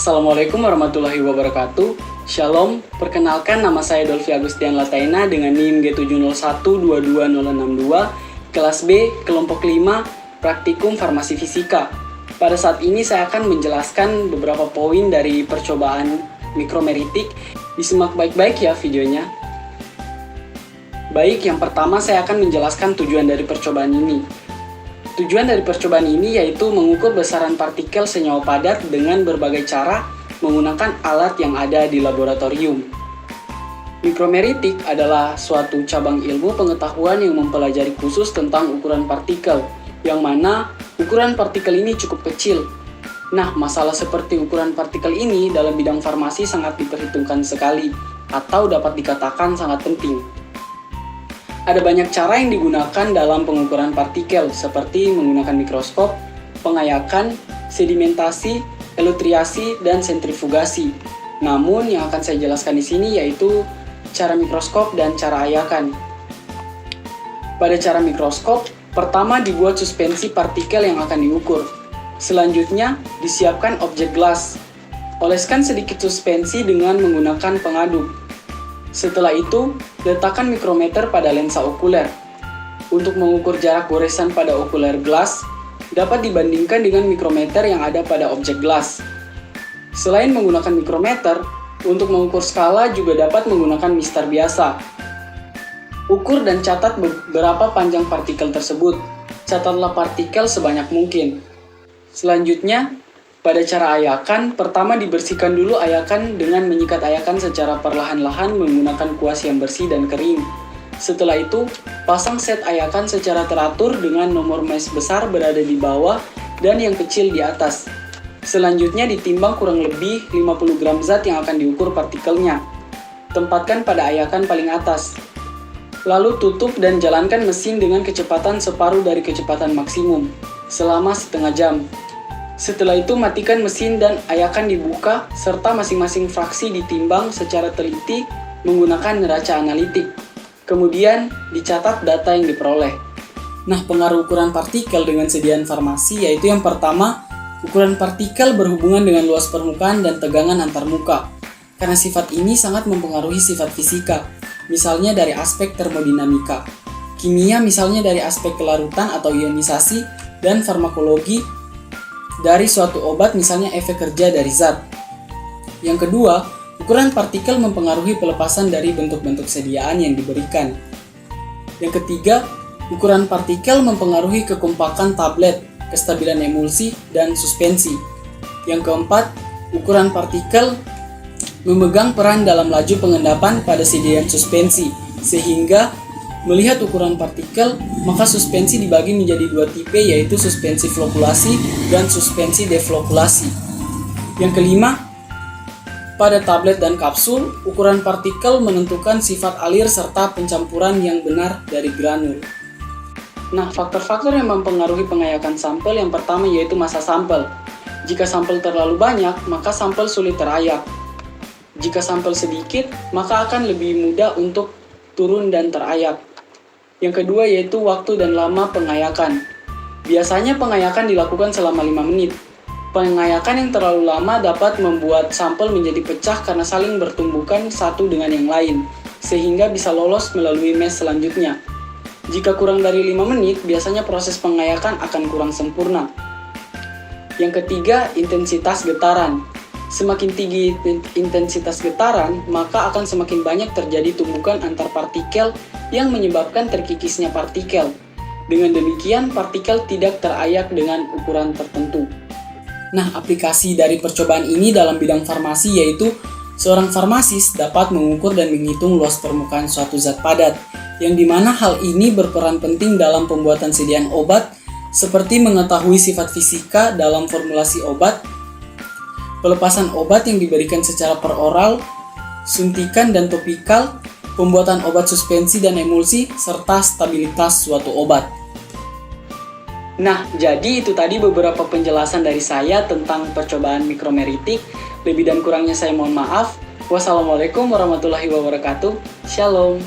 Assalamualaikum warahmatullahi wabarakatuh. Shalom, perkenalkan nama saya Dolfi Agustian Lataina dengan NIM G701222062, kelas B, kelompok 5, praktikum farmasi fisika. Pada saat ini saya akan menjelaskan beberapa poin dari percobaan mikromeritik. Disimak baik-baik ya videonya. Baik, yang pertama saya akan menjelaskan tujuan dari percobaan ini. Tujuan dari percobaan ini yaitu mengukur besaran partikel senyawa padat dengan berbagai cara menggunakan alat yang ada di laboratorium. Mikromeritik adalah suatu cabang ilmu pengetahuan yang mempelajari khusus tentang ukuran partikel, yang mana ukuran partikel ini cukup kecil. Nah, masalah seperti ukuran partikel ini dalam bidang farmasi sangat diperhitungkan sekali, atau dapat dikatakan sangat penting. Ada banyak cara yang digunakan dalam pengukuran partikel, seperti menggunakan mikroskop, pengayakan, sedimentasi, elutriasi, dan sentrifugasi. Namun, yang akan saya jelaskan di sini yaitu cara mikroskop dan cara ayakan. Pada cara mikroskop, pertama dibuat suspensi partikel yang akan diukur. Selanjutnya, disiapkan objek gelas. Oleskan sedikit suspensi dengan menggunakan pengaduk. Setelah itu, letakkan mikrometer pada lensa okuler. Untuk mengukur jarak goresan pada okuler gelas, dapat dibandingkan dengan mikrometer yang ada pada objek gelas. Selain menggunakan mikrometer, untuk mengukur skala juga dapat menggunakan mistar biasa. Ukur dan catat berapa panjang partikel tersebut. Catatlah partikel sebanyak mungkin. Selanjutnya, pada cara ayakan, pertama dibersihkan dulu ayakan dengan menyikat ayakan secara perlahan-lahan menggunakan kuas yang bersih dan kering. Setelah itu, pasang set ayakan secara teratur dengan nomor mesh besar berada di bawah dan yang kecil di atas. Selanjutnya ditimbang kurang lebih 50 gram zat yang akan diukur partikelnya. Tempatkan pada ayakan paling atas. Lalu tutup dan jalankan mesin dengan kecepatan separuh dari kecepatan maksimum selama setengah jam. Setelah itu matikan mesin dan ayakan dibuka serta masing-masing fraksi ditimbang secara teliti menggunakan neraca analitik. Kemudian dicatat data yang diperoleh. Nah, pengaruh ukuran partikel dengan sediaan farmasi yaitu yang pertama, ukuran partikel berhubungan dengan luas permukaan dan tegangan antarmuka. Karena sifat ini sangat mempengaruhi sifat fisika, misalnya dari aspek termodinamika. Kimia misalnya dari aspek kelarutan atau ionisasi, dan farmakologi dari suatu obat misalnya efek kerja dari zat. Yang kedua, ukuran partikel mempengaruhi pelepasan dari bentuk-bentuk sediaan yang diberikan. Yang ketiga, ukuran partikel mempengaruhi kekompakan tablet, kestabilan emulsi, dan suspensi. Yang keempat, ukuran partikel memegang peran dalam laju pengendapan pada sediaan suspensi, sehingga melihat ukuran partikel, maka suspensi dibagi menjadi dua tipe yaitu suspensi flokulasi dan suspensi deflokulasi. Yang kelima, pada tablet dan kapsul, ukuran partikel menentukan sifat alir serta pencampuran yang benar dari granul. Nah, faktor-faktor yang mempengaruhi pengayakan sampel yang pertama yaitu massa sampel. Jika sampel terlalu banyak, maka sampel sulit terayak. Jika sampel sedikit, maka akan lebih mudah untuk turun dan terayak. Yang kedua yaitu waktu dan lama pengayakan. Biasanya pengayakan dilakukan selama 5 menit. Pengayakan yang terlalu lama dapat membuat sampel menjadi pecah karena saling bertumbukan satu dengan yang lain, sehingga bisa lolos melalui mesh selanjutnya. Jika kurang dari 5 menit, biasanya proses pengayakan akan kurang sempurna. Yang ketiga, intensitas getaran. Semakin tinggi intensitas getaran, maka akan semakin banyak terjadi tumbukan antar partikel yang menyebabkan terkikisnya partikel. Dengan demikian, partikel tidak terayak dengan ukuran tertentu. Nah, aplikasi dari percobaan ini dalam bidang farmasi yaitu seorang farmasis dapat mengukur dan menghitung luas permukaan suatu zat padat, yang dimana hal ini berperan penting dalam pembuatan sediaan obat, seperti mengetahui sifat fisika dalam formulasi obat, pelepasan obat yang diberikan secara peroral, suntikan dan topikal, pembuatan obat suspensi dan emulsi, serta stabilitas suatu obat. Nah, jadi itu tadi beberapa penjelasan dari saya tentang percobaan mikromeritik. Lebih dan kurangnya saya mohon maaf. Wassalamualaikum warahmatullahi wabarakatuh. Shalom.